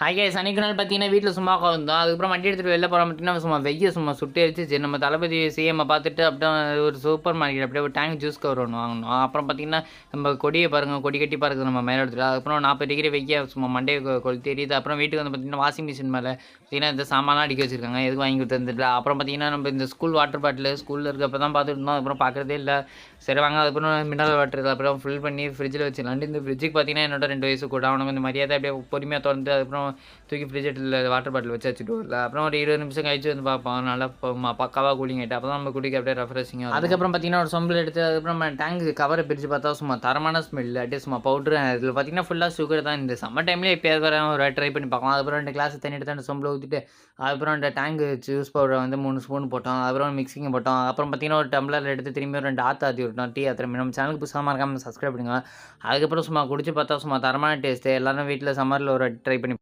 Hi guys அன்றைக்கி நாள் பார்த்தீங்கன்னா வீட்டில் சும்மா உட்காந்துருந்தோம். அதுக்கப்புறம் வண்டி எடுத்துகிட்டு வெளில போகிறோம் பார்த்தீங்கன்னா சும்மா வெய்ய சும்மா சுட்டு எரிச்சிச்சு. நம்ம தளபதி சிஎம்மை பார்த்துட்டு அப்படியே ஒரு சூப்பர் மார்க்கெட் அப்படியே ஒரு டேங்க் ஜூஸ் கவர் ஒன்று வாங்கினோம். அப்புறம் பார்த்தீங்கன்னா நம்ம கொடியை பாருங்கள், கொடி கட்டி பாருங்க நம்ம மேலே எடுத்துகிட்டு. அதுக்கப்புறம் 40 டிகிரி வெய்ய சும்மா மண்டையை கொளுத்தி எரியுது. அப்புறம் வீட்டுக்கு வந்து பார்த்தீங்கன்னா வாஷிங் மிஷின் மேலே பார்த்தீங்கன்னா இந்த சாமான்லாம் அடிக்க வச்சிருக்காங்க. எதுக்கு வாங்கி கொடுத்துருந்துல. அப்புறம் பார்த்தீங்கன்னா நம்ம இந்த ஸ்கூல் வாட்டர் பாட்டில் ஸ்கூலில் இருக்கப்போ தான் பார்த்துட்டு இருந்தோம். அதுக்கப்புறம் பார்க்குறதே இல்லை. சரி வாங்க அதுக்கப்புறம் மினரல் வாட்டர் அப்புறம் ஃபில் பண்ணி ஃப்ரிட்ஜில் வச்சிடலான்ட்டு இந்த ஃப்ரிட்ஜுக்கு பார்த்தீங்கன்னா என்னோட 2 வயசு கூட அவனுக்கு இந்த மரியாதை அப்படியே பொறுமையாக திறந்து அதுக்கப்புறம் தூக்கி ஃப்ரிட்ஜில் வாட்டர் பாட்டில் வச்சு வச்சுட்டு வரல. அப்புறம் ஒரு 20 நிமிஷம் கழிச்சு வந்து பார்ப்போம். நல்லா பக்காவாக கூலிங் ஆகிட்டு அப்போ தான் நம்ம குடிக்க அப்படியே ரெஃப்ரெஷிங்காக. அதுக்கப்புறம் பார்த்தீங்கன்னா ஒரு சொம்பில் எடுத்து அதுக்கப்புறம் நம்ம டேங்க் கவரை பிரித்து பார்த்தா சும்மா தரமான ஸ்மெல் அப்படியே சும்மா பவுட்ரு. இதில் பார்த்தீங்கன்னா ஃபுல்லாக சுகர் தான். இந்த சம்மர் டைம்லேயே எப்போயாவது வர ஒரு ட்ரை பண்ணி பார்க்கலாம். அதுக்கப்புறம் 2 கிளாஸ் தண்ணி எடுத்து அந்த சொம்பில் ஊற்றிட்டு அதுக்கப்புறம் அந்த டேங்க் ஜூஸ் பவுடரை வந்து 3 ஸ்பூன் போட்டோம். அதுக்கப்புறம் மிக்சிங் போட்டோம். அப்புறம் பார்த்தீங்கன்னா ஒரு டம்ளர் எடுத்து திரும்பி ஒரு 2 ஆற்றி விட்டோம். டீ ஆத்திரம் நம்ம சேனலுக்கு புதுசாக மறக்காமல் சப்ஸ்கிரைப் பண்ணுங்கள். அதுக்கப்புறம் சும்மா குடிச்சு பார்த்தா சும்மா தரமான டேஸ்ட்டு. எல்லோரும் வீட்டில் சம்மரில் ஒரு ட்ரை பண்ணி